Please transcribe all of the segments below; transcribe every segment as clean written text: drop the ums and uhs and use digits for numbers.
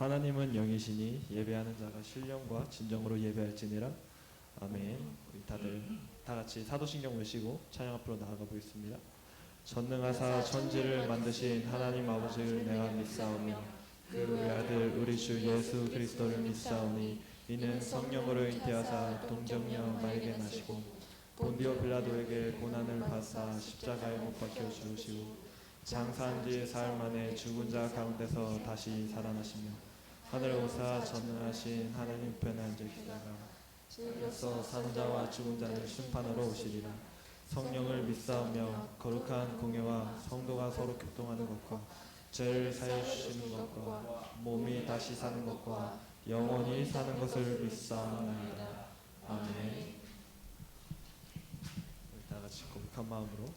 하나님은 영이시니 예배하는 자가 신령과 진정으로 예배할지니라. 아멘. 우리 다들 다 같이 사도신경 외시고 찬양 앞으로 나아가 보겠습니다. 전능하사 천지를 만드신 하나님 아버지를 내가 믿사오며 그 외아들 우리 주 예수 그리스도를 믿사오니 이는 성령으로 잉태하사 동정녀 마리게 나시고 본디오 빌라도에게 고난을 받사 십자가에 못 박혀 죽으시고 장사한 지 사흘 만에 죽은 자 가운데서 다시 살아나시며 하늘 오사 전능하신 하나님 편에 앉아 계시다가 주께서 사는 자와 죽은 자를 심판하러 오시리라. 성령을 믿사오며 거룩한 공예와 성도가 서로 교통하는 것과 죄를 사해 주시는 것과 몸이 다시 사는 것과 영원히 사는 것을 믿사옵나이다. 아멘. 우리 다 같이 고백한 마음으로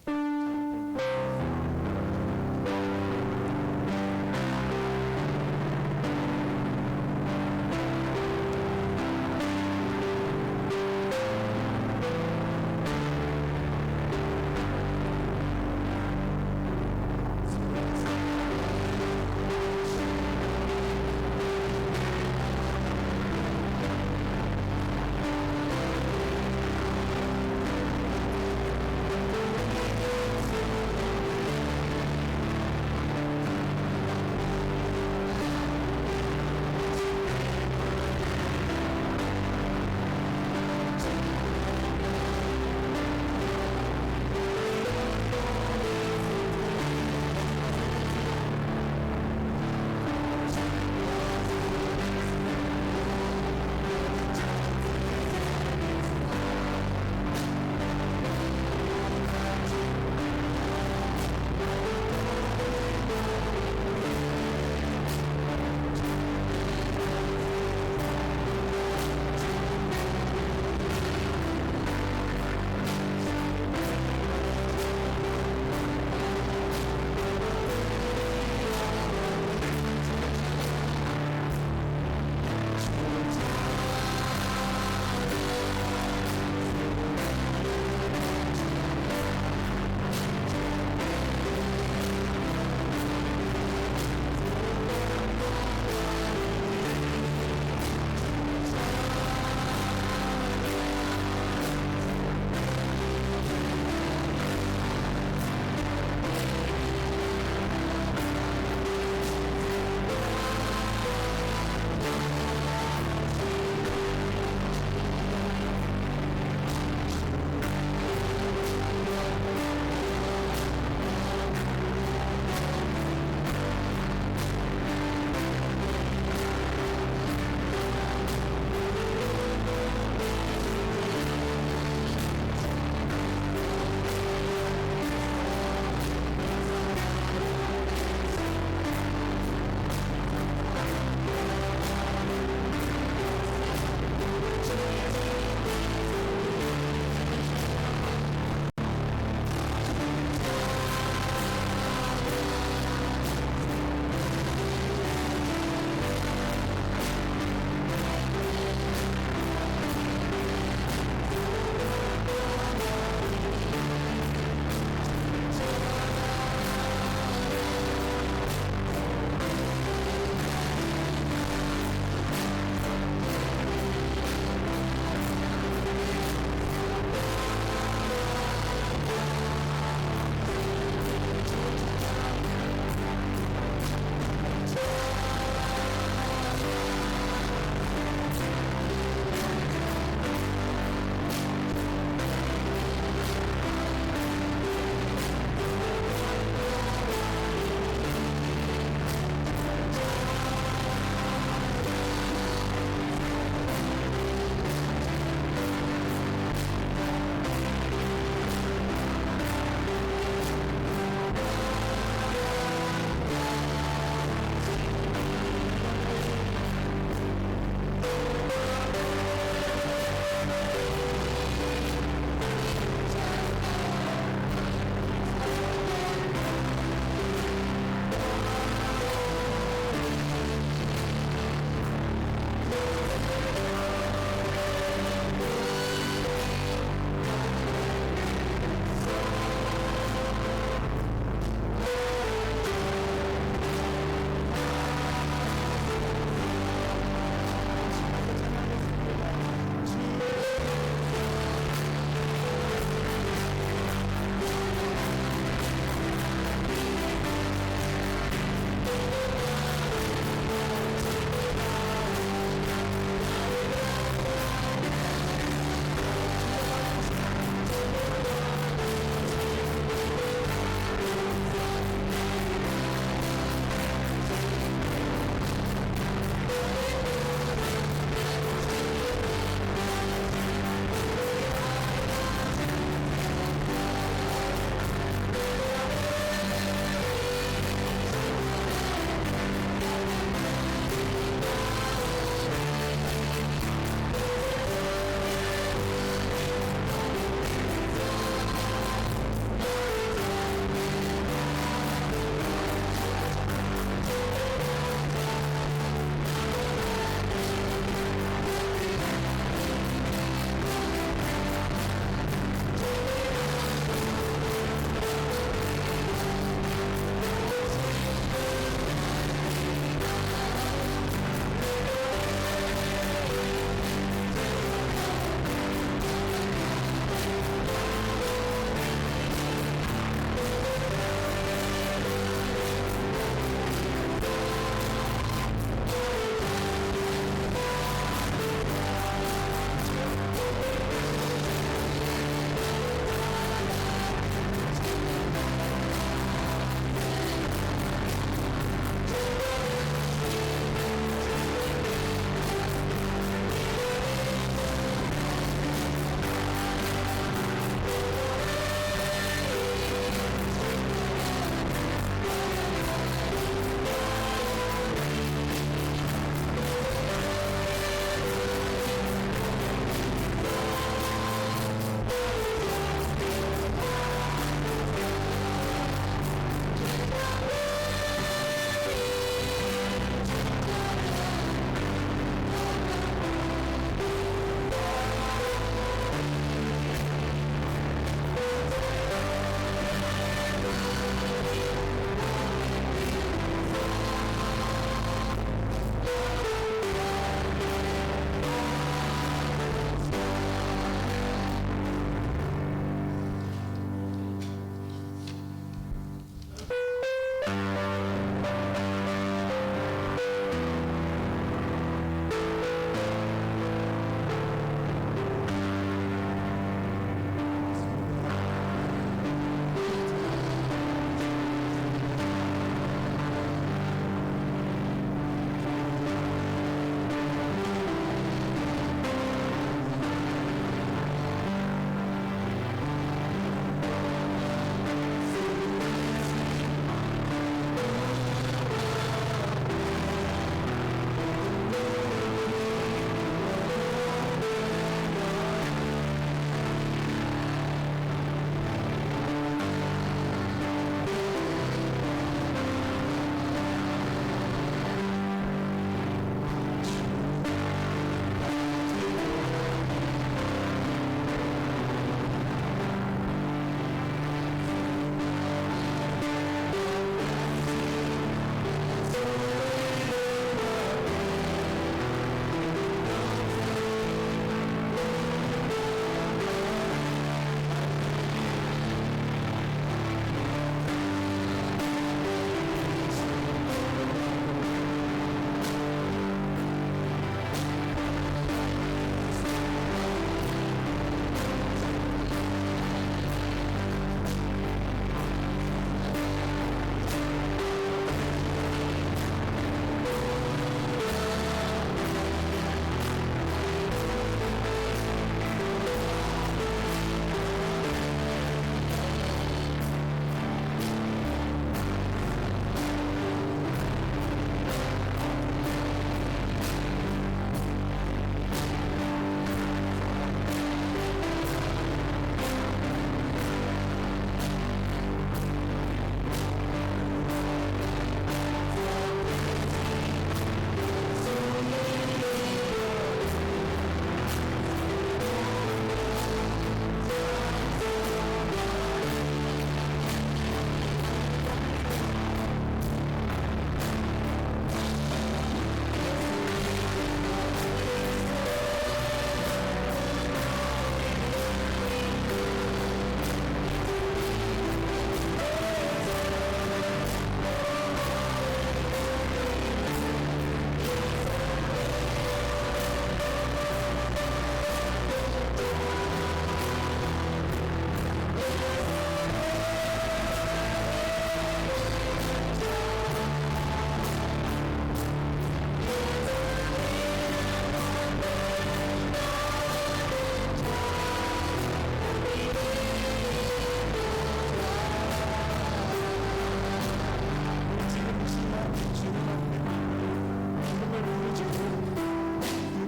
이름을 부르짖고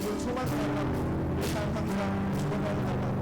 그분 소망해달라고 우리 삶 항상 축원해달라고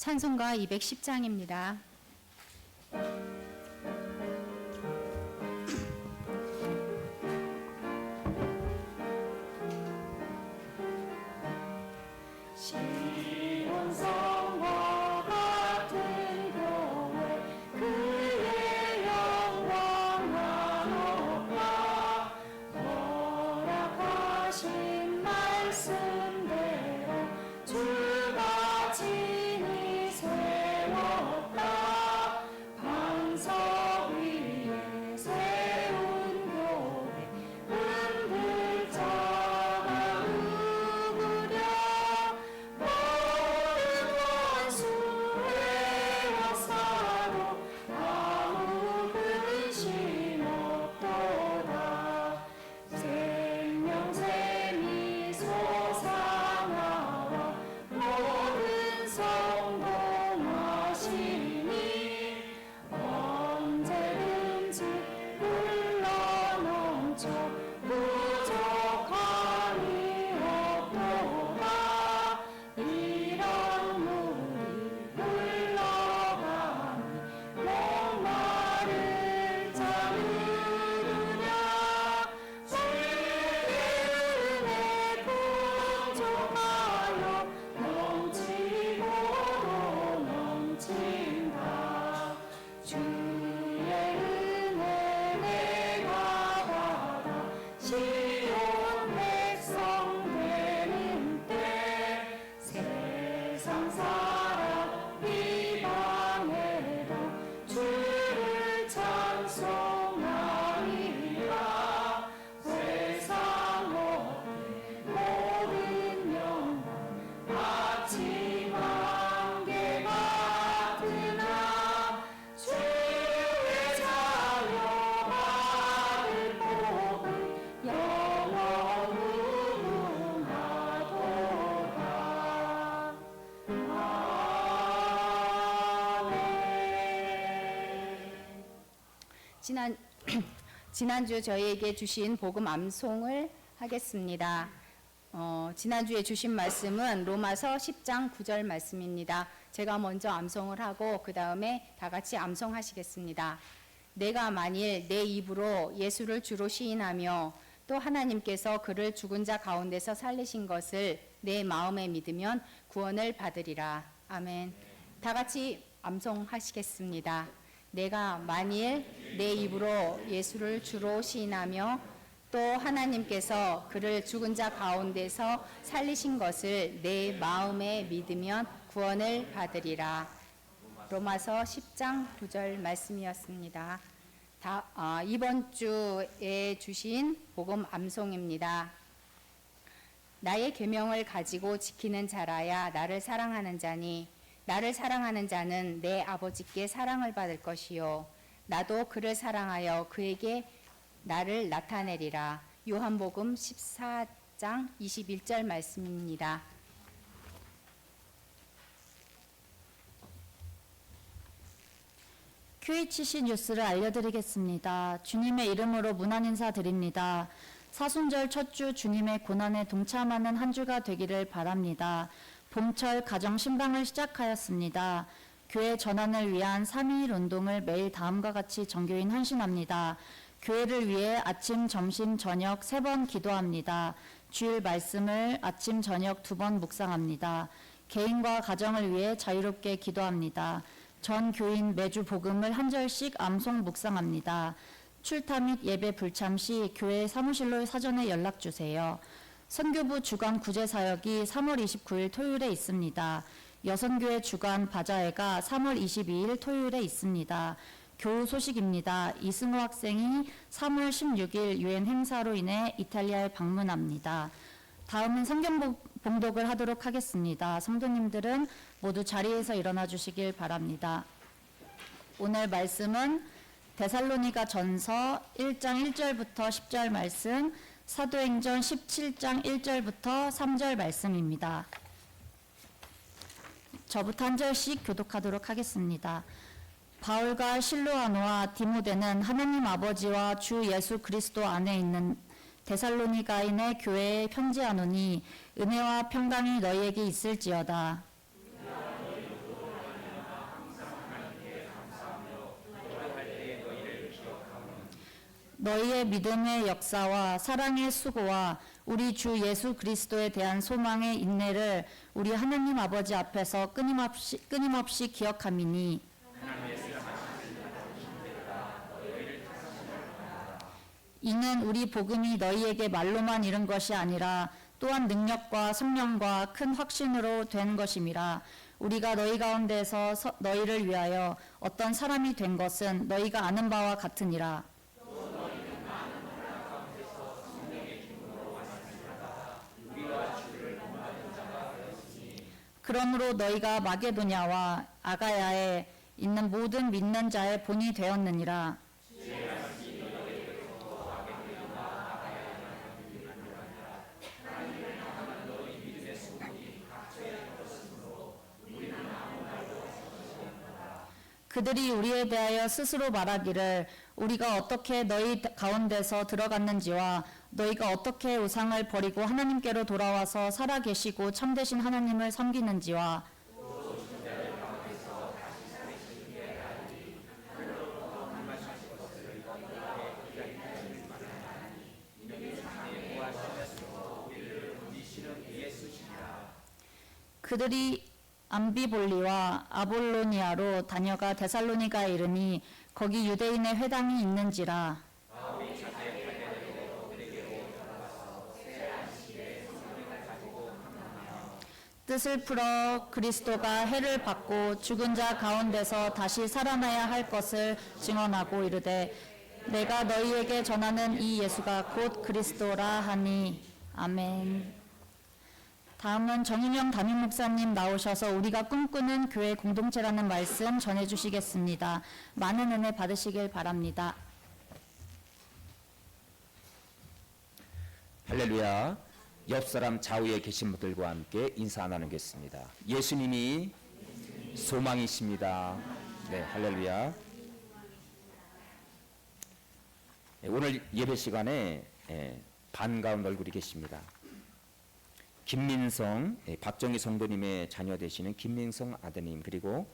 찬송가 210장입니다. 지난주 저희에게 주신 복음 암송을 하겠습니다. 지난주에 주신 말씀은 로마서 10장 9절 말씀입니다. 제가 먼저 암송을 하고 그 다음에 다 같이 암송하시겠습니다. 내가 만일 내 입으로 예수를 주로 시인하며 또 하나님께서 그를 죽은 자 가운데서 살리신 것을 내 마음에 믿으면 구원을 받으리라. 아멘. 다 같이 암송하시겠습니다. 내가 만일 내 입으로 예수를 주로 시인하며 또 하나님께서 그를 죽은 자 가운데서 살리신 것을 내 마음에 믿으면 구원을 받으리라. 로마서 10장 9절 말씀이었습니다. 이번 주에 주신 복음 암송입니다. 나의 계명을 가지고 지키는 자라야 나를 사랑하는 자니 나를 사랑하는 자는 내 아버지께 사랑을 받을 것이요 나도 그를 사랑하여 그에게 나를 나타내리라. 요한복음 14장 21절 말씀입니다. QHC 뉴스를 알려드리겠습니다. 주님의 이름으로 문안 인사드립니다. 사순절 첫 주 주님의 고난에 동참하는 한 주가 되기를 바랍니다. 봄철 가정 신방을 시작하였습니다. 교회 전환을 위한 3.2.1 운동을 매일 다음과 같이 정교인 헌신합니다. 교회를 위해 아침, 점심, 저녁 3번 기도합니다. 주일 말씀을 아침, 저녁 2번 묵상합니다. 개인과 가정을 위해 자유롭게 기도합니다. 전 교인 매주 복음을 한 절씩 암송 묵상합니다. 출타 및 예배 불참 시 교회 사무실로 사전에 연락 주세요. 선교부 주간 구제 사역이 3월 29일 토요일에 있습니다. 여선교회 주간 바자회가 3월 22일 토요일에 있습니다. 교우 소식입니다. 이승호 학생이 3월 16일 유엔 행사로 인해 이탈리아에 방문합니다. 다음은 성경 봉독을 하도록 하겠습니다. 성도님들은 모두 자리에서 일어나 주시길 바랍니다. 오늘 말씀은 데살로니가 전서 1장 1절부터 10절 말씀, 사도행전 17장 1절부터 3절 말씀입니다. 저부터 한 절씩 교독하도록 하겠습니다. 바울과 실로아노와 디모데는 하나님 아버지와 주 예수 그리스도 안에 있는 데살로니가인의 교회에 편지하노니 은혜와 평강이 너희에게 있을지어다. 너희의 믿음의 역사와 사랑의 수고와 우리 주 예수 그리스도에 대한 소망의 인내를 우리 하나님 아버지 앞에서 끊임없이 기억함이니 이는 우리 복음이 너희에게 말로만 이른 것이 아니라 또한 능력과 성령과 큰 확신으로 된 것임이라. 우리가 너희 가운데서 너희를 위하여 어떤 사람이 된 것은 너희가 아는 바와 같으니라. 그러므로 너희가 마게도냐와 아가야에 있는 모든 믿는 자의 본이 되었느니라. 그들이 우리에 대하여 스스로 말하기를 우리가 어떻게 너희 가운데서 들어갔는지와 너희가 어떻게 우상을 버리고 하나님께로 돌아와서 살아계시고 참되신 하나님을 섬기는지와 그들이 암비볼리와 아볼로니아로 다녀가 데살로니가에 이르니 거기 유대인의 회당이 있는지라. 뜻을 풀어 그리스도가 해를 받고 죽은 자 가운데서 다시 살아나야 할 것을 증언하고 이르되 내가 너희에게 전하는 이 예수가 곧 그리스도라 하니. 아멘. 다음은 정인영 담임 목사님 나오셔서 우리가 꿈꾸는 교회 공동체라는 말씀 전해주시겠습니다. 많은 은혜 받으시길 바랍니다. 할렐루야. 옆사람 좌우에 계신 분들과 함께 인사 나누겠습니다. 예수님이 소망이십니다. 네, 할렐루야. 오늘 예배 시간에 반가운 얼굴이 계십니다. 김민성, 박정희 성도님의 자녀 되시는 김민성 아드님, 그리고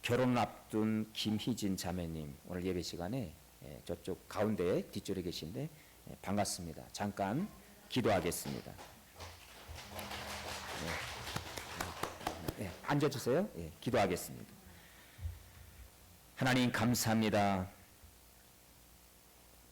결혼을 앞둔 김희진 자매님, 오늘 예배 시간에 저쪽 가운데 뒷줄에 계신데 반갑습니다. 잠깐 기도하겠습니다. 앉아주세요. 기도하겠습니다. 하나님 감사합니다.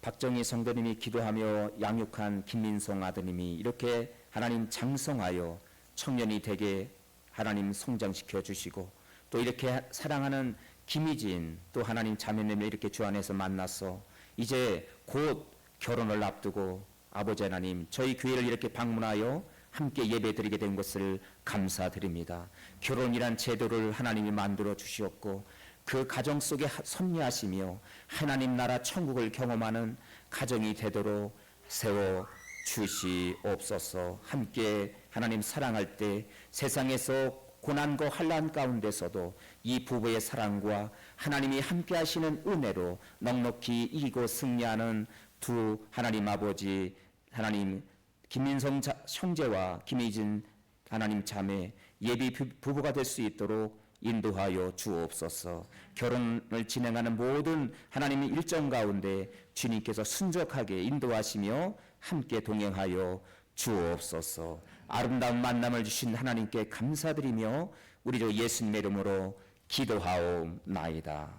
박정희 성도님이 기도하며 양육한 김민성 아드님이 이렇게 하나님 장성하여 청년이 되게 하나님 성장시켜 주시고 또 이렇게 사랑하는 김희진 또 하나님 자매님을 이렇게 주 안에서 만나서 이제 곧 결혼을 앞두고 아버지 하나님 저희 교회를 이렇게 방문하여 함께 예배드리게 된 것을 감사드립니다. 결혼이란 제도를 하나님이 만들어 주시었고 그 가정 속에 섭리하시며 하나님 나라 천국을 경험하는 가정이 되도록 세워 주시옵소서. 함께 하나님 사랑할 때 세상에서 고난과 환난 가운데서도 이 부부의 사랑과 하나님이 함께 하시는 은혜로 넉넉히 이기고 승리하는 두 하나님 아버지 하나님 김민성 형제와 김희진 하나님 자매 예비 부부가 될 수 있도록 인도하여 주옵소서. 결혼을 진행하는 모든 하나님의 일정 가운데 주님께서 순적하게 인도하시며 함께 동행하여 주옵소서. 아름다운 만남을 주신 하나님께 감사드리며 우리 주 예수님의 이름으로 기도하옵나이다.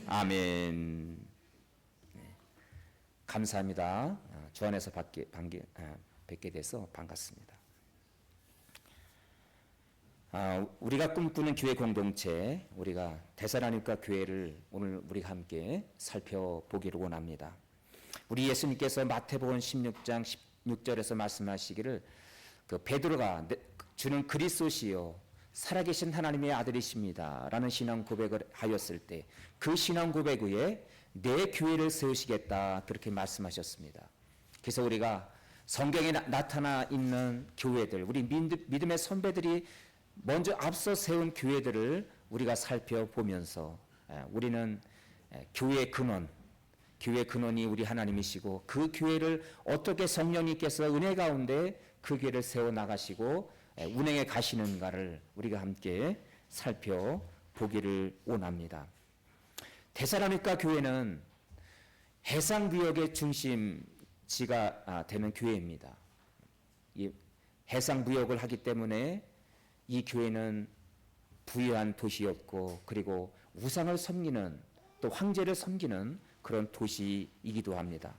아멘. 감사합니다. 주 안에서 뵙게 돼서 반갑습니다. 우리가 꿈꾸는 교회 공동체, 우리가 대사라니까 교회를 오늘 우리가 함께 살펴보기를 원합니다. 우리 예수님께서 마태복음 16장 16절에서 말씀하시기를 그 베드로가 주는 그리스도시요 살아계신 하나님의 아들이십니다 라는 신앙 고백을 하였을 때 그 신앙 고백 위에 내 교회를 세우시겠다 그렇게 말씀하셨습니다. 그래서 우리가 성경에 나타나 있는 교회들, 우리 믿음의 선배들이 먼저 앞서 세운 교회들을 우리가 살펴보면서 우리는 교회의 근원이 우리 하나님이시고 그 교회를 어떻게 성령님께서 은혜 가운데 그 교회를 세워나가시고 운행해 가시는가를 우리가 함께 살펴보기를 원합니다. 데살로니가 교회는 해상무역의 중심지가 되는 교회입니다. 이 해상무역을 하기 때문에 이 교회는 부유한 도시였고 그리고 우상을 섬기는 또 황제를 섬기는 그런 도시이기도 합니다.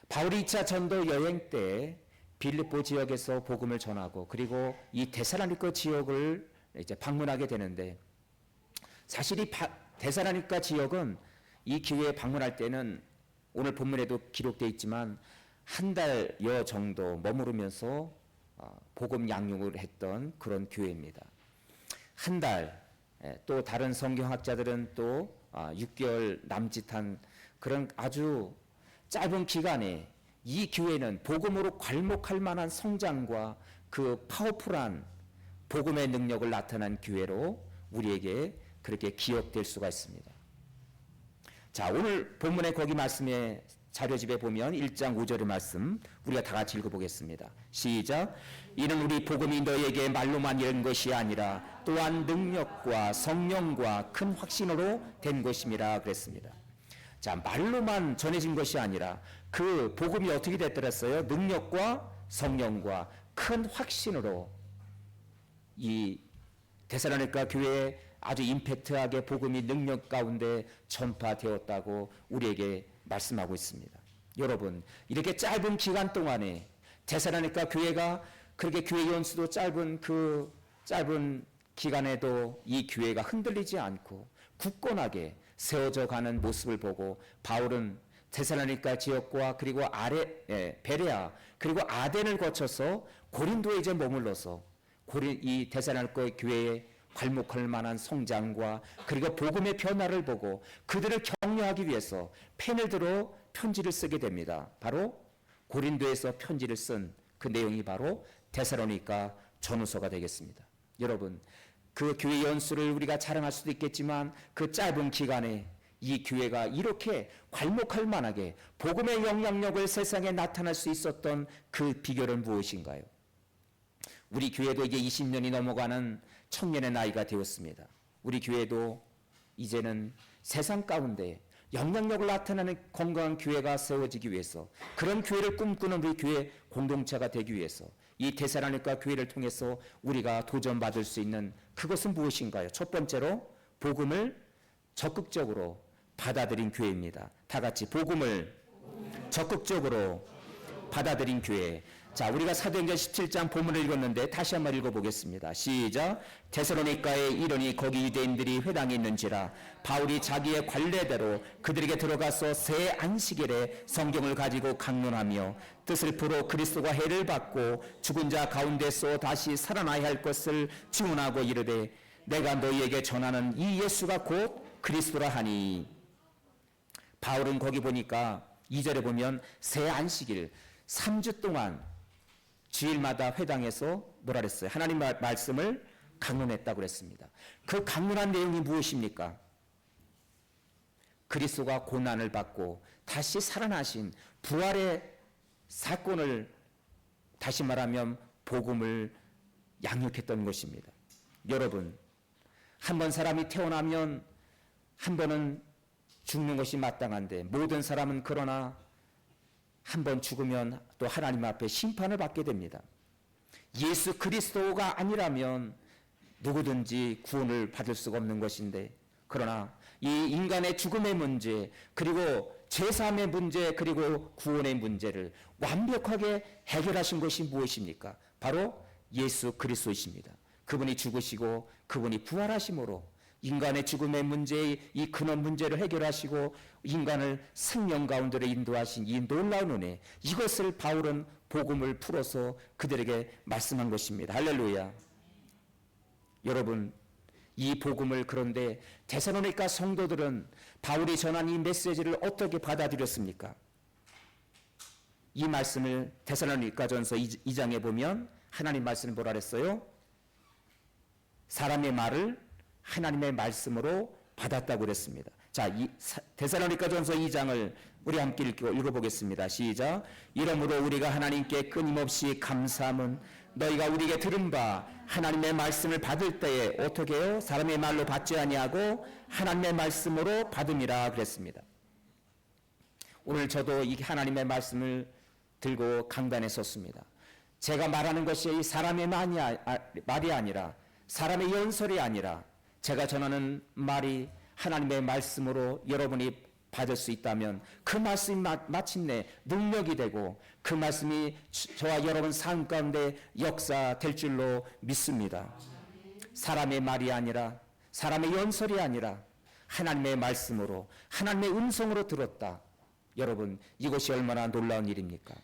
바울이 2차 전도 여행 때 빌립보 지역에서 복음을 전하고 그리고 이 데살로니가 지역을 이제 방문하게 되는데 사실 이 데살로니가 지역은 이 교회에 방문할 때는 오늘 본문에도 기록되어 있지만 한 달여 정도 머무르면서 복음 양육을 했던 그런 교회입니다. 한 달, 또 다른 성경학자들은 또 6개월 남짓한 그런 아주 짧은 기간에 이 교회는 복음으로 괄목할 만한 성장과 그 파워풀한 복음의 능력을 나타낸 교회로 우리에게 그렇게 기억될 수가 있습니다. 자, 오늘 본문의 거기 말씀에 자료집에 보면 1장 5절의 말씀 우리가 다 같이 읽어보겠습니다. 시작. 이는 우리 복음이 너에게 말로만 이른 것이 아니라 또한 능력과 성령과 큰 확신으로 된 것임이라 그랬습니다. 자, 말로만 전해진 것이 아니라 그 복음이 어떻게 됐더랬어요? 능력과 성령과 큰 확신으로 이 데살로니가 교회에 아주 임팩트하게 복음이 능력 가운데 전파되었다고 우리에게 말씀하고 있습니다. 여러분, 이렇게 짧은 기간 동안에 데살로니가 교회가 그렇게 교회 연수도 짧은 기간에도 이 교회가 흔들리지 않고 굳건하게 세워져 가는 모습을 보고 바울은 데살로니가 지역과 그리고 베레아 그리고 아덴을 거쳐서 고린도에 이제 머물러서 이 데살로니가 교회에 괄목할 만한 성장과 그리고 복음의 변화를 보고 그들을 격려하기 위해서 펜을 들어 편지를 쓰게 됩니다. 바로 고린도에서 편지를 쓴 그 내용이 바로 데살로니가 전후서가 되겠습니다. 여러분, 그 교회 연수를 우리가 자랑할 수도 있겠지만 그 짧은 기간에 이 교회가 이렇게 괄목할 만하게 복음의 영향력을 세상에 나타낼 수 있었던 그 비결은 무엇인가요? 우리 교회도 이제 20년이 넘어가는 청년의 나이가 되었습니다. 우리 교회도 이제는 세상 가운데 영향력을 나타내는 건강한 교회가 세워지기 위해서 그런 교회를 꿈꾸는 우리 교회 공동체가 되기 위해서 이 데살로니가 교회를 통해서 우리가 도전받을 수 있는 그것은 무엇인가요? 첫 번째로 복음을 적극적으로 받아들인 교회입니다. 다 같이 복음을 적극적으로 받아들인 교회. 자, 우리가 사도행전 17장 본문을 읽었는데 다시 한번 읽어보겠습니다. 시작. 데살로니가에 이르니 거기 유대인들이 회당에 있는지라 바울이 자기의 관례대로 그들에게 들어가서 새 안식일에 성경을 가지고 강론하며 뜻을 풀어 그리스도가 해를 받고 죽은 자 가운데서 다시 살아나야 할 것을 증언하고 이르되 내가 너희에게 전하는 이 예수가 곧 그리스도라 하니. 바울은 거기 보니까 2절에 보면 새 안식일 3주 동안 주일마다 회당에서 뭐라 그랬어요? 하나님 말씀을 강론했다고 그랬습니다. 그 강론한 내용이 무엇입니까? 그리스도가 고난을 받고 다시 살아나신 부활의 사건을, 다시 말하면 복음을 양육했던 것입니다. 여러분, 한 번 사람이 태어나면 한 번은 죽는 것이 마땅한데 모든 사람은 그러나 한 번 죽으면 또 하나님 앞에 심판을 받게 됩니다. 예수 그리스도가 아니라면 누구든지 구원을 받을 수가 없는 것인데, 그러나 이 인간의 죽음의 문제, 그리고 죄사함의 문제, 그리고 구원의 문제를 완벽하게 해결하신 것이 무엇입니까? 바로 예수 그리스도이십니다. 그분이 죽으시고 그분이 부활하심으로 인간의 죽음의 문제의 이 근원 문제를 해결하시고 인간을 생명 가운데로 인도하신 이 놀라운 은혜, 이것을 바울은 복음을 풀어서 그들에게 말씀한 것입니다. 할렐루야. 여러분, 이 복음을, 그런데 데살로니가 성도들은 바울이 전한 이 메시지를 어떻게 받아들였습니까? 이 말씀을 데살로니가전서 2장에 보면 하나님 말씀을 뭐라 그랬어요? 사람의 말을 하나님의 말씀으로 받았다고 그랬습니다. 자, 이 데살로니가전서 2장을 우리 함께 읽어보겠습니다. 시작. 이러므로 우리가 하나님께 끊임없이 감사함은 너희가 우리에게 들은 바 하나님의 말씀을 받을 때에 어떻게 해요? 사람의 말로 받지 아니하고 하나님의 말씀으로 받음이라 그랬습니다. 오늘 저도 이 하나님의 말씀을 들고 강단에 섰습니다. 제가 말하는 것이 사람의 말이 아니라, 사람의 연설이 아니라, 제가 전하는 말이 하나님의 말씀으로 여러분이 받을 수 있다면 그 말씀이 마침내 능력이 되고 그 말씀이 저와 여러분 삶 가운데 역사될 줄로 믿습니다. 사람의 말이 아니라, 사람의 연설이 아니라 하나님의 말씀으로, 하나님의 음성으로 들었다. 여러분, 이것이 얼마나 놀라운 일입니까?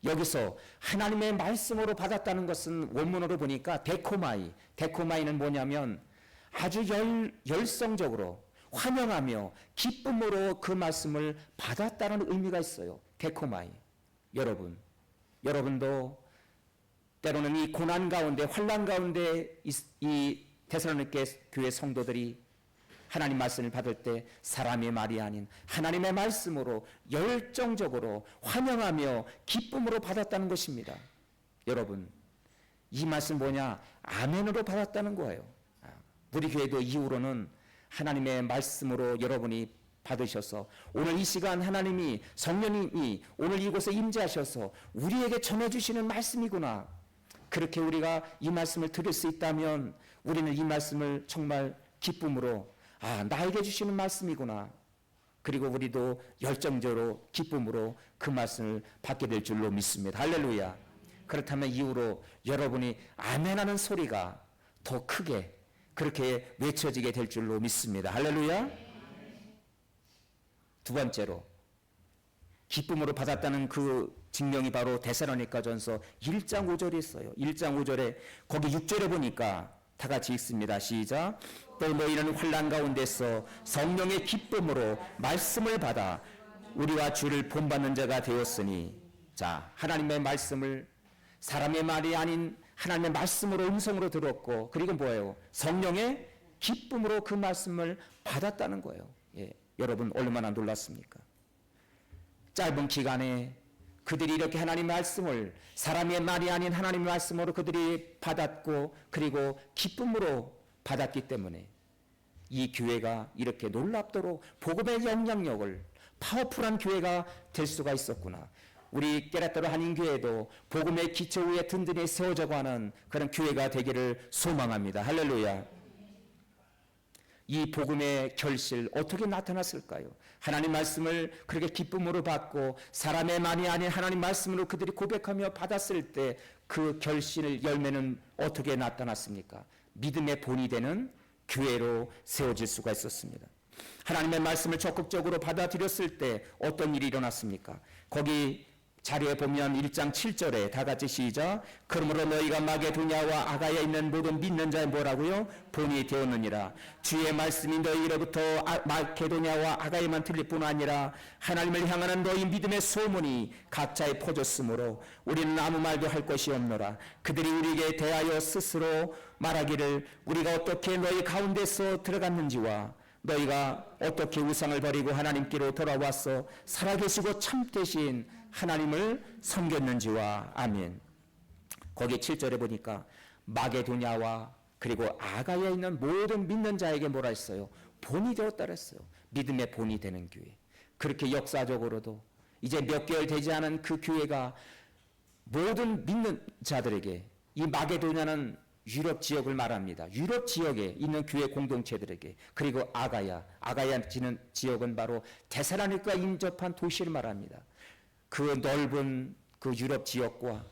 여기서 하나님의 말씀으로 받았다는 것은 원문으로 보니까 데코마이는 뭐냐면 아주 열성적으로 환영하며 기쁨으로 그 말씀을 받았다는 의미가 있어요. 데코마이. 여러분도 때로는 이 고난 가운데, 환난 가운데 이 데살로니가 교회 성도들이 하나님 말씀을 받을 때 사람의 말이 아닌 하나님의 말씀으로 열정적으로 환영하며 기쁨으로 받았다는 것입니다. 여러분, 이 말씀 뭐냐? 아멘으로 받았다는 거예요. 우리 교회도 이후로는 하나님의 말씀으로 여러분이 받으셔서 오늘 이 시간 하나님이, 성령님이 오늘 이곳에 임재하셔서 우리에게 전해주시는 말씀이구나. 그렇게 우리가 이 말씀을 들을 수 있다면 우리는 이 말씀을 정말 기쁨으로, 나에게 주시는 말씀이구나. 그리고 우리도 열정적으로 기쁨으로 그 말씀을 받게 될 줄로 믿습니다. 할렐루야. 그렇다면 이후로 여러분이 아멘하는 소리가 더 크게 그렇게 외쳐지게 될 줄로 믿습니다. 할렐루야. 두 번째로 기쁨으로 받았다는 그 증명이 바로 데살로니가전서 1장 5절에 있어요. 1장 5절에 거기 6절에 보니까 다 같이 읽습니다. 시작. 또 너희는 환난 가운데서 성령의 기쁨으로 말씀을 받아 우리와 주를 본받는 자가 되었으니. 자, 하나님의 말씀을 사람의 말이 아닌 하나님의 말씀으로, 음성으로 들었고, 그리고 뭐예요? 성령의 기쁨으로 그 말씀을 받았다는 거예요. 여러분 얼마나 놀랐습니까? 짧은 기간에 그들이 이렇게 하나님의 말씀을, 사람의 말이 아닌 하나님의 말씀으로 그들이 받았고, 그리고 기쁨으로 받았기 때문에 이 교회가 이렇게 놀랍도록 복음의 영향력을, 파워풀한 교회가 될 수가 있었구나. 우리 깨라따로 한인교회도 복음의 기초 위에 든든히 세워져가는 그런 교회가 되기를 소망합니다. 할렐루야. 이 복음의 결실 어떻게 나타났을까요? 하나님 말씀을 그렇게 기쁨으로 받고 사람의 말이 아닌 하나님 말씀으로 그들이 고백하며 받았을 때 그 결실 열매는 어떻게 나타났습니까? 믿음의 본이 되는 교회로 세워질 수가 있었습니다. 하나님의 말씀을 적극적으로 받아들였을 때 어떤 일이 일어났습니까? 거기 자리에 보면 1장 7절에 다 같이 시작. 그러므로 너희가 마게도냐와 아가야에 있는 모든 믿는 자의 뭐라고요? 본이 되었느니라. 주의 말씀이 너희로부터 마게도냐와 아가야에만 들릴 뿐 아니라 하나님을 향하는 너희 믿음의 소문이 각자에 퍼졌으므로 우리는 아무 말도 할 것이 없노라. 그들이 우리에게 대하여 스스로 말하기를 우리가 어떻게 너희 가운데서 들어갔는지와 너희가 어떻게 우상을 버리고 하나님께로 돌아와서 살아계시고 참되신 하나님을 섬겼는지와. 아멘. 거기 7절에 보니까 마게도냐와 그리고 아가야에 있는 모든 믿는 자에게 뭐라 했어요? 본이 되었다 그랬어요. 믿음의 본이 되는 교회. 그렇게 역사적으로도 이제 몇 개월 되지 않은 그 교회가 모든 믿는 자들에게, 이 마게도냐는 유럽 지역을 말합니다. 유럽 지역에 있는 교회 공동체들에게, 그리고 아가야 지역은 바로 데살로니가 인접한 도시를 말합니다. 그 넓은 그 유럽 지역과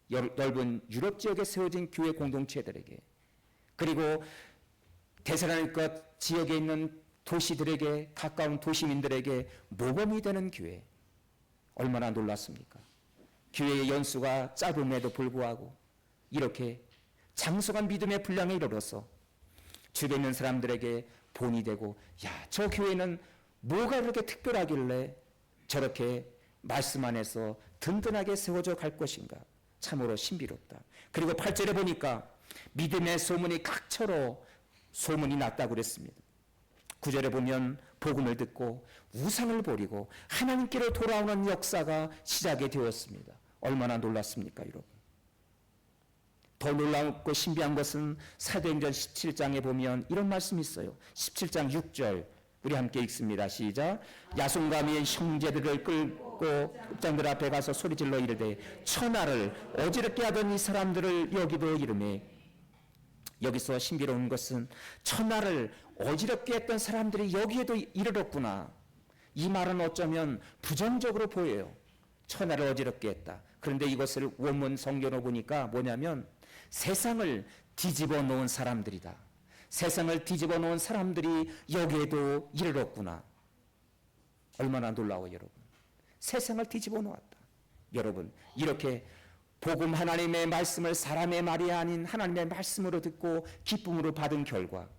넓은 유럽 지역에 세워진 교회 공동체들에게, 그리고 데살로니가 지역에 있는 도시들에게, 가까운 도시민들에게 모범이 되는 교회. 얼마나 놀랐습니까? 교회의 연수가 짧음에도 불구하고 이렇게 장성한 믿음의 분량에 이르러서 주변에 있는 사람들에게 본이 되고, 야, 저 교회는 뭐가 그렇게 특별하길래 저렇게 말씀 안에서 든든하게 세워져 갈 것인가. 참으로 신비롭다. 그리고 8절에 보니까 믿음의 소문이 각처로 소문이 났다고 그랬습니다. 9절에 보면 복음을 듣고 우상을 버리고 하나님께로 돌아오는 역사가 시작이 되었습니다. 얼마나 놀랐습니까, 여러분? 더 놀랍고 신비한 것은 사도행전 17장에 보면 이런 말씀이 있어요. 17장 6절 우리 함께 읽습니다. 시작. 야손감이 형제들을 끌고 읍장들 앞에 가서 소리질러 이르되 천하를 어지럽게 하던 이 사람들을 여기도 이르매. 여기서 신비로운 것은 천하를 어지럽게 했던 사람들이 여기에도 이르렀구나. 이 말은 어쩌면 부정적으로 보여요. 천하를 어지럽게 했다. 그런데 이것을 원문 성경으로 보니까 뭐냐면 세상을 뒤집어 놓은 사람들이다. 세상을 뒤집어 놓은 사람들이 여기에도 이르렀구나. 얼마나 놀라워요, 여러분. 세상을 뒤집어 놓았다. 여러분, 이렇게 복음 하나님의 말씀을 사람의 말이 아닌 하나님의 말씀으로 듣고 기쁨으로 받은 결과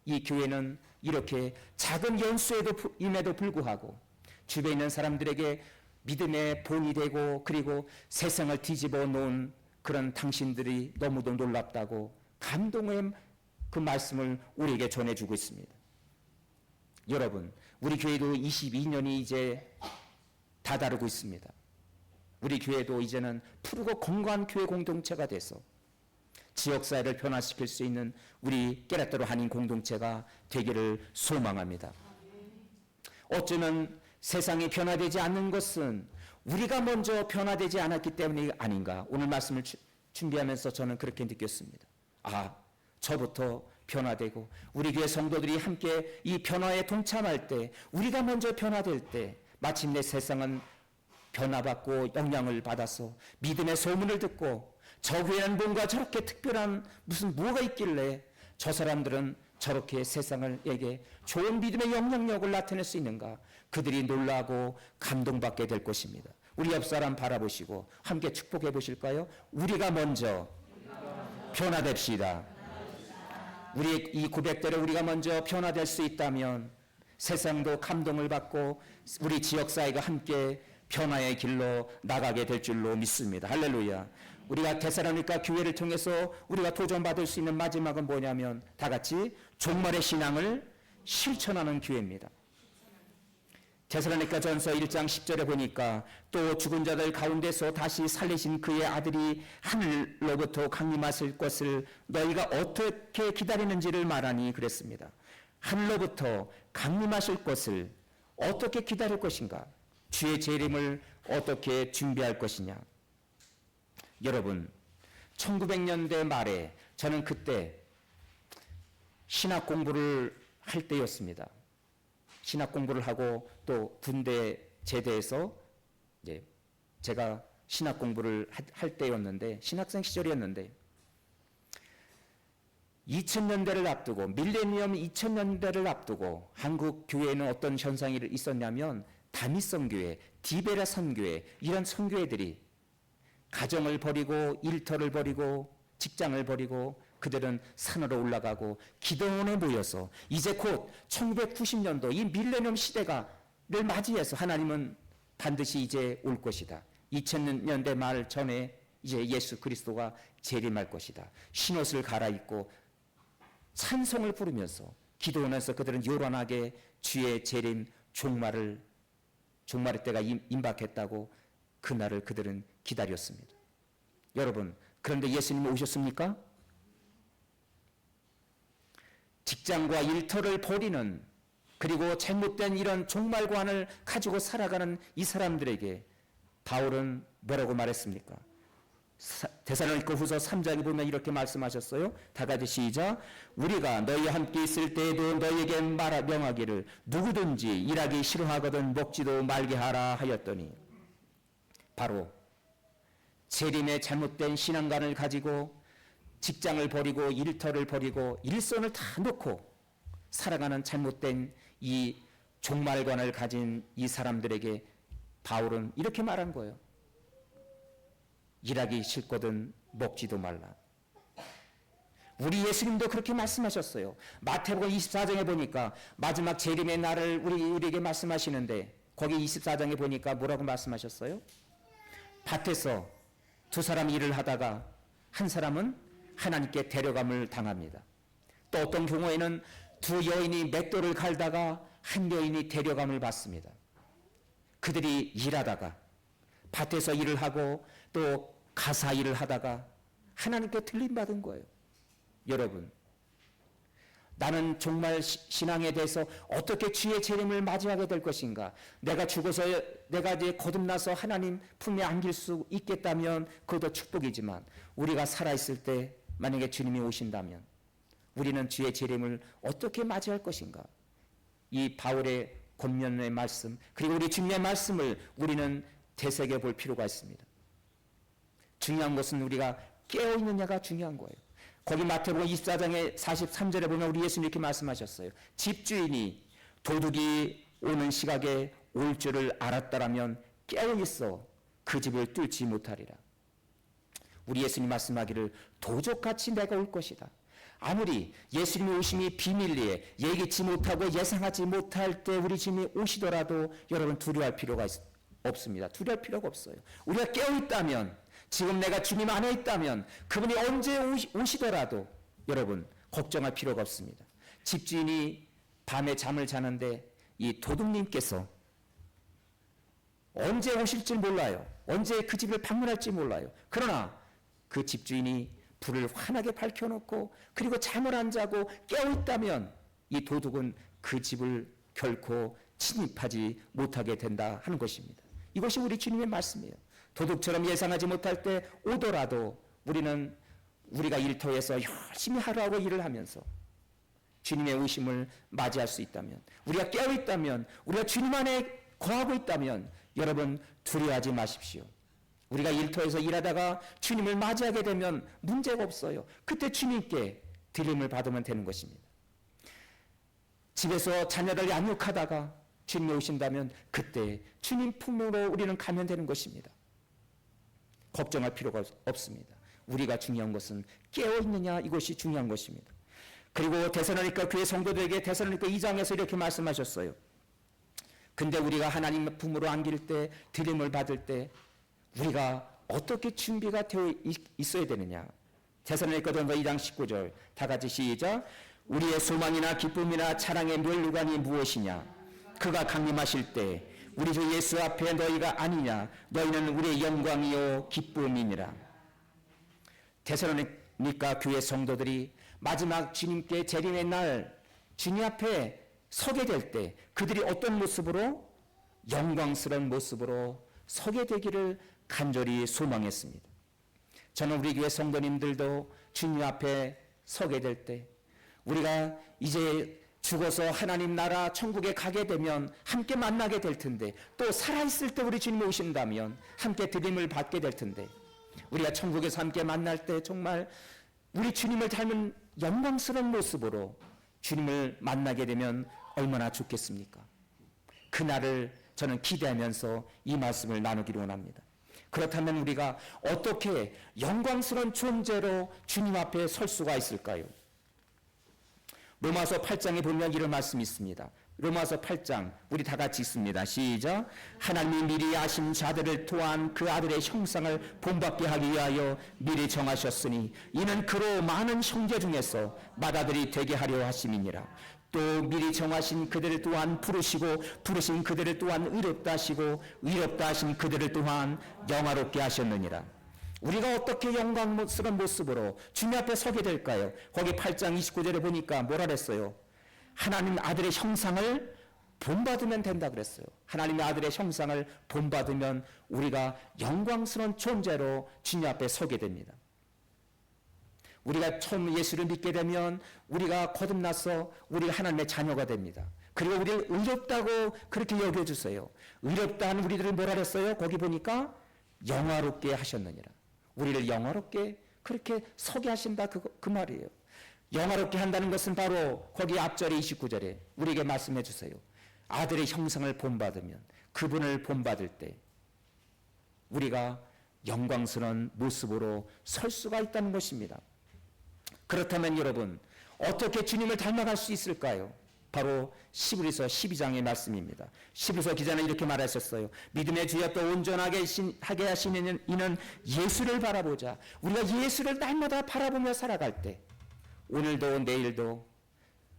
이 교회는 이렇게 작은 연수임에도 불구하고 주변에 있는 사람들에게 믿음의 본이 되고, 그리고 세상을 뒤집어 놓은 그런 당신들이 너무도 놀랍다고 감동의 그 말씀을 우리에게 전해주고 있습니다. 여러분, 우리 교회도 22년이 이제 다다르고 있습니다. 우리 교회도 이제는 푸르고 건강한 교회 공동체가 돼서 지역사회를 변화시킬 수 있는 우리 깨라따로 한인 공동체가 되기를 소망합니다. 어쩌면 세상이 변화되지 않는 것은 우리가 먼저 변화되지 않았기 때문이 아닌가. 오늘 말씀을 준비하면서 저는 그렇게 느꼈습니다. 아, 저부터 변화되고 우리 교회 성도들이 함께 이 변화에 동참할 때, 우리가 먼저 변화될 때 마침내 세상은 변화받고 영향을 받아서 믿음의 소문을 듣고 저 교회는 뭔가 저렇게 특별한 무슨 뭐가 있길래 저 사람들은 저렇게 세상을에게 좋은 믿음의 영향력을 나타낼 수 있는가. 그들이 놀라고 감동받게 될 것입니다. 우리 옆 사람 바라보시고 함께 축복해 보실까요? 우리가 먼저 변화됩시다. 우리의 이 고백대로 우리가 먼저 변화될 수 있다면 세상도 감동을 받고 우리 지역사회가 함께 변화의 길로 나가게 될 줄로 믿습니다. 할렐루야. 우리가 데살로니가 교회를 통해서 우리가 도전받을 수 있는 마지막은 뭐냐면 다 같이 종말의 신앙을 실천하는 교회입니다. 데살로니가 전서 1장 10절에 보니까 또 죽은 자들 가운데서 다시 살리신 그의 아들이 하늘로부터 강림하실 것을 너희가 어떻게 기다리는지를 말하니 그랬습니다. 하늘로부터 강림하실 것을 어떻게 기다릴 것인가? 주의 재림을 어떻게 준비할 것이냐? 여러분, 1900년대 말에 저는 그때 신학 공부를 할 때였습니다. 신학 공부를 하고 또 군대 제대해서 이제 제가 신학 공부를 할 때였는데, 신학생 시절이었는데 2000년대를 앞두고, 밀레니엄 2000년대를 앞두고 한국 교회에는 어떤 현상이 있었냐면, 다미성 교회, 디베라 선교회, 이런 선교회들이 가정을 버리고 일터를 버리고 직장을 버리고 그들은 산으로 올라가고 기도원에 모여서 이제 곧 1990년도 이 밀레니엄 시대를 맞이해서 하나님은 반드시 이제 올 것이다. 2000년대 말 전에 이제 예수 그리스도가 재림할 것이다. 흰옷을 갈아입고 찬송을 부르면서 기도원에서 그들은 요란하게 주의 재림 종말의 때가 임박했다고 그날을 그들은 기다렸습니다. 여러분, 그런데 예수님이 오셨습니까? 직장과 일터를 버리는, 그리고 잘못된 이런 종말관을 가지고 살아가는 이 사람들에게 바울은 뭐라고 말했습니까? 데살로니가 후서 3장에 보면 이렇게 말씀하셨어요. 다 같이 시작. 우리가 너희와 함께 있을 때에도 너희에게 명하기를 누구든지 일하기 싫어하거든 먹지도 말게 하라 하였더니, 바로 재림의 잘못된 신앙관을 가지고 직장을 버리고 일터를 버리고 일선을 다 놓고 살아가는 잘못된 이 종말관을 가진 이 사람들에게 바울은 이렇게 말한 거예요. 일하기 싫거든 먹지도 말라. 우리 예수님도 그렇게 말씀하셨어요. 마태복음 24장에 보니까 마지막 재림의 날을 우리에게 말씀하시는데, 거기 24장에 보니까 뭐라고 말씀하셨어요? 밭에서 두 사람이 일을 하다가 한 사람은 하나님께 데려감을 당합니다. 또 어떤 경우에는 두 여인이 맷돌을 갈다가 한 여인이 데려감을 받습니다. 그들이 일하다가 밭에서 일을 하고 또 가사 일을 하다가 하나님께 틀림받은 거예요. 여러분, 나는 정말 신앙에 대해서 어떻게 주의 재림을 맞이하게 될 것인가? 내가 죽어서 내가 이제 거듭나서 하나님 품에 안길 수 있겠다면 그것도 축복이지만, 우리가 살아있을 때 만약에 주님이 오신다면 우리는 주의 재림을 어떻게 맞이할 것인가? 이 바울의 권면의 말씀, 그리고 우리 주님의 말씀을 우리는 되새겨 볼 필요가 있습니다. 중요한 것은 우리가 깨어있느냐가 중요한 거예요. 거기 마태복음 24장의 43절에 보면 우리 예수님 이렇게 말씀하셨어요. 집주인이 도둑이 오는 시각에 올 줄을 알았다라면 깨어있어 그 집을 뚫지 못하리라. 우리 예수님 말씀하기를 도적같이 내가 올 것이다. 아무리 예수님의 오심이 비밀리에 예기치 못하고 예상하지 못할 때 우리 주님이 오시더라도 여러분 두려워할 필요가 없습니다. 두려워할 필요가 없어요. 우리가 깨어있다면, 지금 내가 주님 안에 있다면 그분이 언제 오시더라도 여러분 걱정할 필요가 없습니다. 집주인이 밤에 잠을 자는데 이 도둑님께서 언제 오실지 몰라요. 언제 그 집을 방문할지 몰라요. 그러나 그 집주인이 불을 환하게 밝혀놓고 그리고 잠을 안 자고 깨어있다면 이 도둑은 그 집을 결코 침입하지 못하게 된다 하는 것입니다. 이것이 우리 주님의 말씀이에요. 도둑처럼 예상하지 못할 때 오더라도 우리는 우리가 일터에서 열심히 하루하루 일을 하면서 주님의 오심을 맞이할 수 있다면, 우리가 깨어있다면, 우리가 주님 안에 거하고 있다면 여러분 두려워하지 마십시오. 우리가 일터에서 일하다가 주님을 맞이하게 되면 문제가 없어요. 그때 주님께 드림을 받으면 되는 것입니다. 집에서 자녀들 양육하다가 주님이 오신다면 그때 주님 품으로 우리는 가면 되는 것입니다. 걱정할 필요가 없습니다. 우리가 중요한 것은 깨어있느냐, 이것이 중요한 것입니다. 그리고 데살로니가 교회 성도들에게 데살로니가 2장에서 이렇게 말씀하셨어요. 근데 우리가 하나님 품으로 안길 때, 드림을 받을 때 우리가 어떻게 준비가 되어 있어야 되느냐. 데살로니가 전서 2장 19절 다 같이 시작. 우리의 소망이나 기쁨이나 자랑의 멸류관이 무엇이냐? 그가 강림하실 때 우리 주 예수 앞에 너희가 아니냐? 너희는 우리의 영광이요 기쁨이니라. 데살로니가 교회 성도들이 마지막 주님께 재림의 날 주님 앞에 서게 될 때 그들이 어떤 모습으로, 영광스러운 모습으로 서게 되기를 간절히 소망했습니다. 저는 우리 교회 성도님들도 주님 앞에 서게 될 때 우리가 이제 죽어서 하나님 나라 천국에 가게 되면 함께 만나게 될 텐데, 또 살아있을 때 우리 주님 오신다면 함께 드림을 받게 될 텐데, 우리가 천국에서 함께 만날 때 정말 우리 주님을 닮은 영광스러운 모습으로 주님을 만나게 되면 얼마나 좋겠습니까? 그날을 저는 기대하면서 이 말씀을 나누기를 원합니다. 그렇다면 우리가 어떻게 영광스러운 존재로 주님 앞에 설 수가 있을까요? 로마서 8장에 보면 이런 말씀이 있습니다. 로마서 8장 우리 다 같이 읽습니다. 시작. 하나님이 미리 아신 자들을 또한 그 아들의 형상을 본받게 하기 위하여 미리 정하셨으니 이는 그로 많은 형제 중에서 맏아들이 되게 하려 하심이니라. 또 미리 정하신 그들을 또한 부르시고 부르신 그들을 또한 의롭다 하시고 의롭다 하신 그들을 또한 영화롭게 하셨느니라. 우리가 어떻게 영광스러운 모습으로 주님 앞에 서게 될까요? 거기 8장 29절에 보니까 뭐라 그랬어요? 하나님 아들의 형상을 본받으면 된다 그랬어요. 하나님의 아들의 형상을 본받으면 우리가 영광스러운 존재로 주님 앞에 서게 됩니다. 우리가 처음 예수를 믿게 되면 우리가 거듭나서 우리가 하나님의 자녀가 됩니다. 그리고 우리를 의롭다고 그렇게 여겨주세요. 의롭다 한 우리들을 뭐라 그랬어요? 거기 보니까 영화롭게 하셨느니라. 우리를 영화롭게 그렇게 서게 하신다 그 말이에요. 영화롭게 한다는 것은 바로 거기 앞절에 29절에 우리에게 말씀해 주세요. 아들의 형상을 본받으면, 그분을 본받을 때 우리가 영광스러운 모습으로 설 수가 있다는 것입니다. 그렇다면 여러분 어떻게 주님을 닮아갈 수 있을까요? 바로 시브리서 12장의 말씀입니다. 시브리서 기자는 이렇게 말하셨어요. 믿음의 주여 또 온전하게 하게 하시는 이는 예수를 바라보자. 우리가 예수를 날마다 바라보며 살아갈 때 오늘도 내일도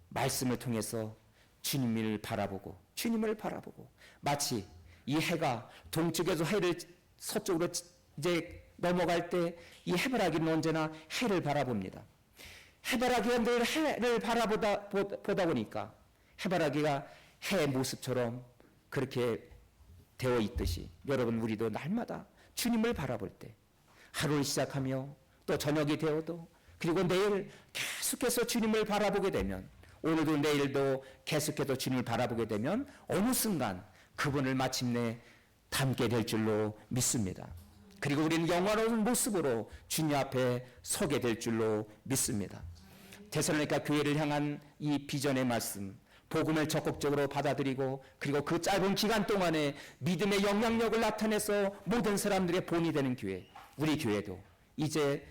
말씀을 통해서 주님을 바라보고 마치 이 해가 동쪽에서 해를 서쪽으로 이제 넘어갈 때 이 해바라기는 언제나 해를 바라봅니다. 해바라기가 늘 해를 바라보다 보니까 해바라기가 해의 모습처럼 그렇게 되어 있듯이 여러분 우리도 날마다 주님을 바라볼 때 하루를 시작하며 또 저녁이 되어도 그리고 내일 계속해서 주님을 바라보게 되면 오늘도 내일도 계속해서 주님을 바라보게 되면 어느 순간 그분을 마침내 닮게 될 줄로 믿습니다. 그리고 우리는 영화로운 모습으로 주님 앞에 서게 될 줄로 믿습니다. 데살로니가 교회를 향한 이 비전의 말씀, 복음을 적극적으로 받아들이고 그리고 그 짧은 기간 동안에 믿음의 영향력을 나타내서 모든 사람들의 본이 되는 교회, 우리 교회도 이제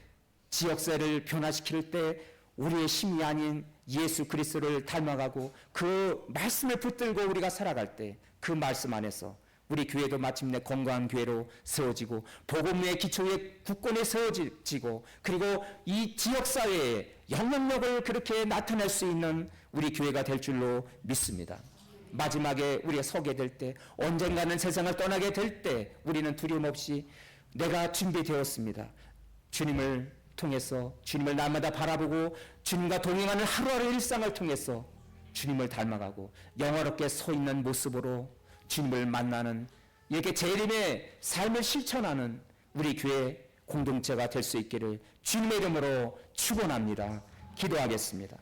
지역사회를 변화시킬 때 우리의 힘이 아닌 예수 그리스도를 닮아가고 그 말씀을 붙들고 우리가 살아갈 때 그 말씀 안에서 우리 교회도 마침내 건강한 교회로 세워지고 복음의 기초에 굳건히 세워지고 그리고 이 지역사회에 영향력을 그렇게 나타낼 수 있는 우리 교회가 될 줄로 믿습니다. 마지막에 우리가 서게 될 때 언젠가는 세상을 떠나게 될 때 우리는 두려움 없이 내가 준비되었습니다. 주님을 통해서 주님을 날마다 바라보고 주님과 동행하는 하루하루 일상을 통해서 주님을 닮아가고 영화롭게 서 있는 모습으로 주님을 만나는 이렇게 재림의 삶을 실천하는 우리 교회 공동체가 될 수 있기를 주님의 이름으로 축원합니다. 기도하겠습니다.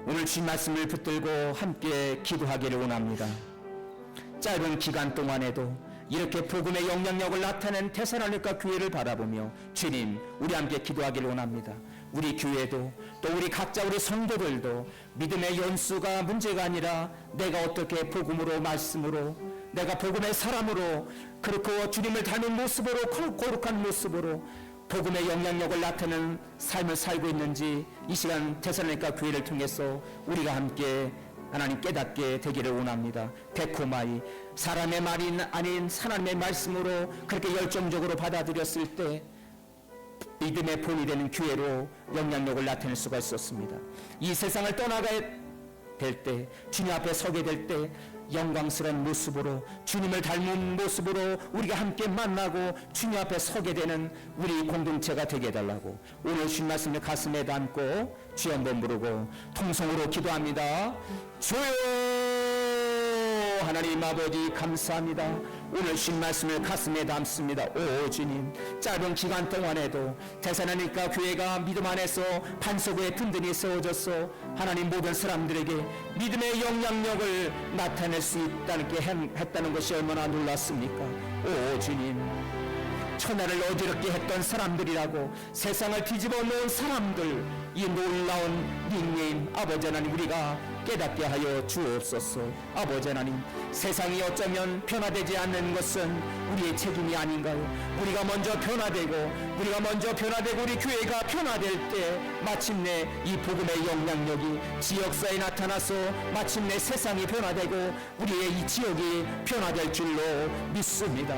오늘 주님 말씀을 붙들고 함께 기도하기를 원합니다. 짧은 기간 동안에도 이렇게 복음의 영향력을 나타낸 데살로니가 교회를 바라보며 주님 우리 함께 기도하기를 원합니다. 우리 교회도 또 우리 각자 우리 성도들도 믿음의 연수가 문제가 아니라 내가 어떻게 복음으로 말씀으로 내가 복음의 사람으로 그렇고 주님을 닮은 모습으로 거룩한 모습으로 복음의 영향력을 나타내는 삶을 살고 있는지 이 시간 데살로니가 교회를 통해서 우리가 함께 하나님 깨닫게 되기를 원합니다. 데코마이 사람의 말이 아닌 하나님의 말씀으로 그렇게 열정적으로 받아들였을 때 믿음의 본이 되는 교회로 영향력을 나타낼 수가 있었습니다. 이 세상을 떠나게 될 때 주님 앞에 서게 될 때 영광스러운 모습으로 주님을 닮은 모습으로 우리가 함께 만나고 주님 앞에 서게 되는 우리 공동체가 되게 해달라고 오늘 주님 말씀을 가슴에 담고 주여 한번 부르고 통성으로 기도합니다. 주여 하나님 아버지 감사합니다. 오늘 신 말씀을 가슴에 담습니다. 오 주님, 짧은 기간 동안에도 대사나니까 교회가 믿음 안에서 반석에 든든히 세워져서 하나님 모든 사람들에게 믿음의 영향력을 나타낼 수 있다는 했다는 것이 얼마나 놀랐습니까? 오 주님, 천하를 어지럽게 했던 사람들이라고 세상을 뒤집어 놓은 사람들, 이 놀라운 닉네임 아버지 하나님 우리가 깨닫게 하여 주옵소서. 아버지 하나님, 세상이 어쩌면 변화되지 않는 것은 우리의 책임이 아닌가요? 우리가 먼저 변화되고 우리 교회가 변화될 때 마침내 이 복음의 영향력이 지역사에 나타나서 마침내 세상이 변화되고 우리의 이 지역이 변화될 줄로 믿습니다.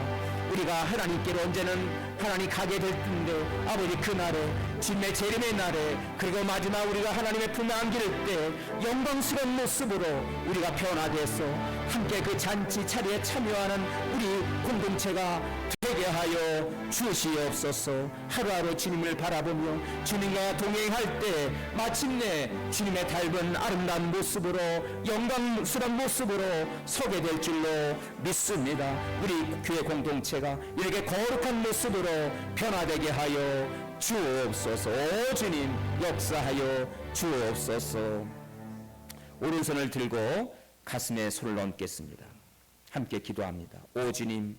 우리가 하나님께로 언제는 하나님 가게 될 텐데 아버지 그날에 주님의 재림의 날에 그리고 마지막 우리가 하나님의 품에 안길 때 영광스러운 모습으로 우리가 변화돼서 함께 그 잔치 차례에 참여하는 우리 공동체가 되게 하여 주시옵소서. 하루하루 주님을 바라보며 주님과 동행할 때 마침내 주님의 닮은 아름다운 모습으로 영광스러운 모습으로 서게 될 줄로 믿습니다. 우리 교회 공동체가 이렇게 거룩한 모습으로 변화되게 하여 주옵소서. 오 주님, 역사하여 주옵소서. 오른손을 들고 가슴에 손을 얹겠습니다. 함께 기도합니다. 오 주님,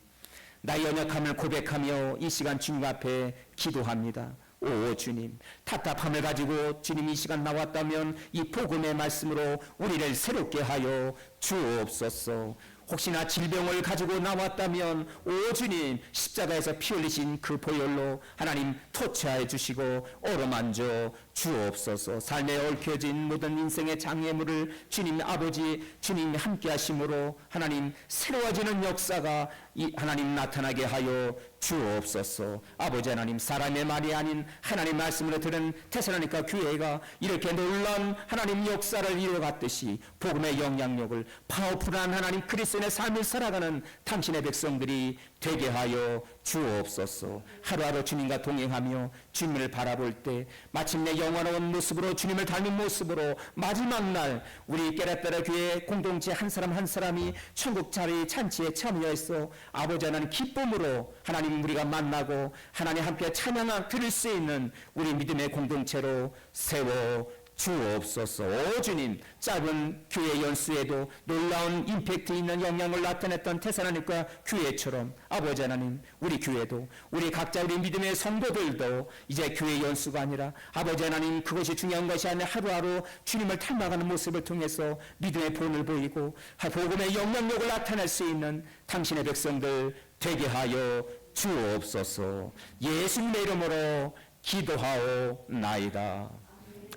나의 연약함을 고백하며 이 시간 주님 앞에 기도합니다. 오 주님, 답답함을 가지고 주님 이 시간 나왔다면 이 복음의 말씀으로 우리를 새롭게 하여 주옵소서. 혹시나 질병을 가지고 나왔다면 오 주님, 십자가에서 피 흘리신 그 보혈로 하나님 토치하여 주시고 어루만져 주옵소서. 삶에 얽혀진 모든 인생의 장애물을 주님 아버지 주님이 함께 하심으로 하나님 새로워지는 역사가 하나님 나타나게 하여 주옵소서. 아버지 하나님, 사람의 말이 아닌 하나님 말씀으로 들은 테살로니가 교회가 이렇게 놀라운 하나님 역사를 이뤄갔듯이 복음의 영향력을 파워풀한 하나님 그리스도의 삶을 살아가는 당신의 백성들이 되게 하여 주옵소서. 하루하루 주님과 동행하며 주님을 바라볼 때 마침내 영원한 모습으로 주님을 닮은 모습으로 마지막 날 우리 깨라따라 교회 공동체 한 사람 한 사람이 천국 자리 잔치에 참여해서 아버지 하나님 기쁨으로 하나님 우리가 만나고 하나님 함께 찬양 드릴 수 있는 우리 믿음의 공동체로 세워 주옵소서. 오 주님, 짧은 교회 연수에도 놀라운 임팩트 있는 영향을 나타냈던 테살로니가 교회처럼 아버지 하나님 우리 교회도 우리 각자 우리 믿음의 성도들도 이제 교회 연수가 아니라 아버지 하나님 그것이 중요한 것이 아니라 하루하루 주님을 닮아가는 모습을 통해서 믿음의 본을 보이고 복음의 영향력을 나타낼 수 있는 당신의 백성들 되게 하여 주옵소서. 예수님의 이름으로 기도하오나이다.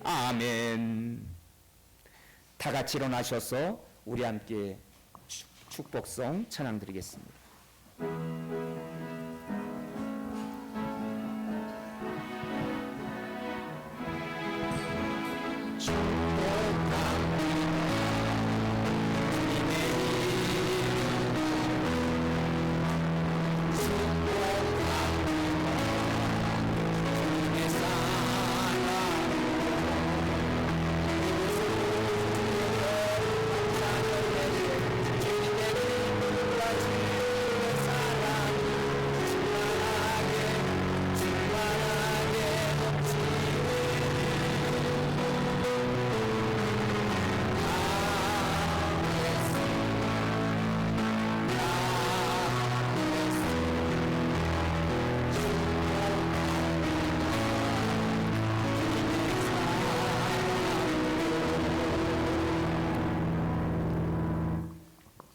아멘. 다 같이 일어나셔서 우리 함께 축복성 찬양 드리겠습니다.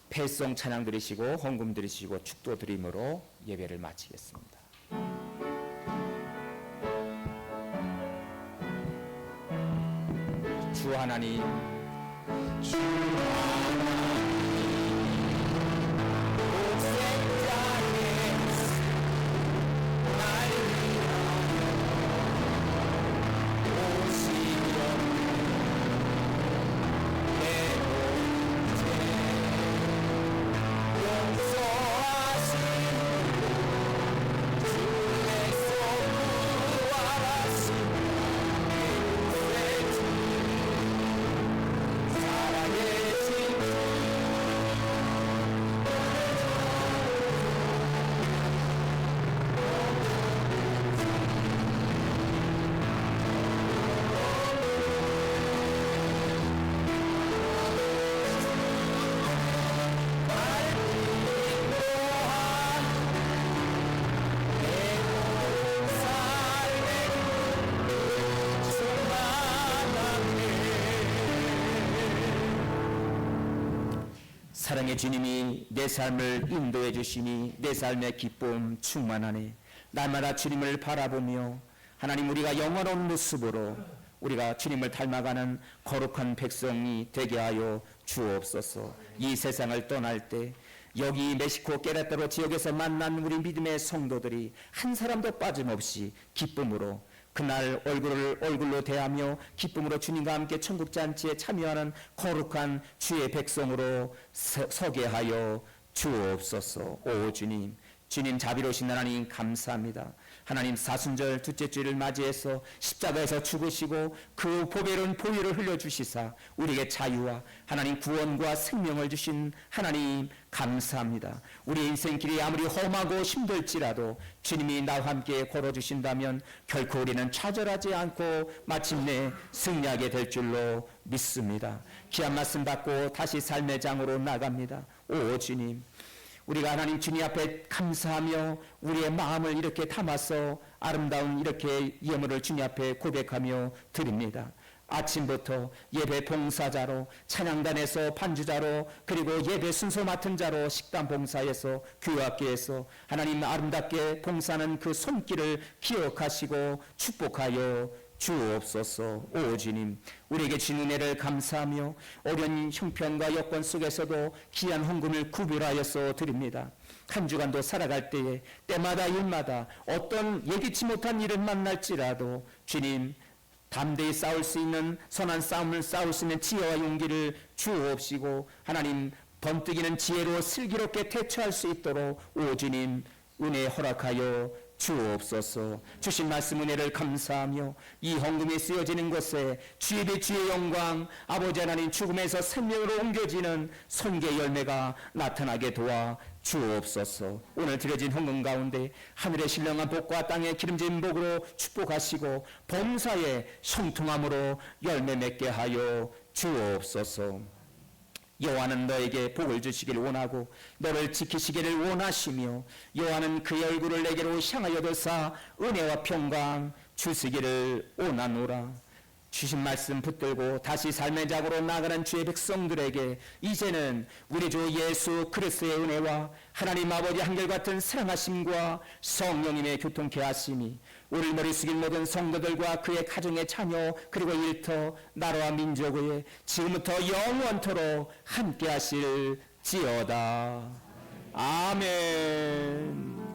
패송 찬양 드리시고 헌금 드리시고 축도 드림으로 예배를 마치겠습니다. 주 하나님, 주 하나님, 옥색장에 날 위하여 오시려 사랑의 사랑의 주님이 내 삶을 인도해 주시니 내 삶의 기쁨 충만하네. 날마다 주님을 바라보며 하나님 우리가 영원한 모습으로 우리가 주님을 닮아가는 거룩한 백성이 되게 하여 주옵소서. 이 세상을 떠날 때 여기 멕시코 깨레따로 지역에서 만난 우리 믿음의 성도들이 한 사람도 빠짐없이 기쁨으로 그날 얼굴로 대하며 기쁨으로 주님과 함께 천국 잔치에 참여하는 거룩한 주의 백성으로 서게 하여 주옵소서. 오 주님, 주님 자비로우신 하나님 감사합니다. 하나님 사순절 둘째 주일을 맞이해서 십자가에서 죽으시고 그 보배로운 보혈을 흘려주시사 우리에게 자유와 하나님 구원과 생명을 주신 하나님 감사합니다. 우리의 인생길이 아무리 험하고 힘들지라도 주님이 나와 함께 걸어주신다면 결코 우리는 좌절하지 않고 마침내 승리하게 될 줄로 믿습니다. 귀한 말씀 받고 다시 삶의 장으로 나갑니다. 오 주님, 우리가 하나님 주님 앞에 감사하며 우리의 마음을 이렇게 담아서 아름다운 이렇게 예물을 주님 앞에 고백하며 드립니다. 아침부터 예배 봉사자로, 찬양단에서 반주자로, 그리고 예배 순서 맡은 자로, 식단 봉사에서, 교회학교에서 하나님 아름답게 봉사하는 그 손길을 기억하시고 축복하여 주옵소서. 오 주님, 우리에게 주신 은혜를 감사하며 어려운 형편과 여건 속에서도 귀한 헌금을 구별하여서 드립니다. 한 주간도 살아갈 때에 때마다 일마다 어떤 예기치 못한 일을 만날지라도 주님 담대히 싸울 수 있는 선한 싸움을 싸울 수 있는 지혜와 용기를 주옵시고 하나님 번뜩이는 지혜로 슬기롭게 대처할 수 있도록 오 주님 은혜 허락하여 주옵소서. 주신 말씀 은혜를 감사하며 이 헌금이 쓰여지는 것에 주의 배 주의 영광 아버지 하나님 죽음에서 생명으로 옮겨지는 손괴 열매가 나타나게 도와 주옵소서. 오늘 드려진 헌금 가운데 하늘의 신령한 복과 땅의 기름진 복으로 축복하시고 범사의 형통함으로 열매 맺게 하여 주옵소서. 여호와는 너에게 복을 주시길 원하고 너를 지키시기를 원하시며 여호와는 그의 얼굴을 내게로 향하여 드사 은혜와 평강 주시기를 원하노라. 주신 말씀 붙들고 다시 삶의 작으로 나가는 주의 백성들에게 이제는 우리 주 예수 그리스도의 은혜와 하나님 아버지 한결같은 사랑하심과 성령님의 교통케 하심이 우리 머리 숙인 모든 성도들과 그의 가정의 자녀 그리고 일터 나라와 민족 위에 지금부터 영원토록 함께 하실지어다. 아멘.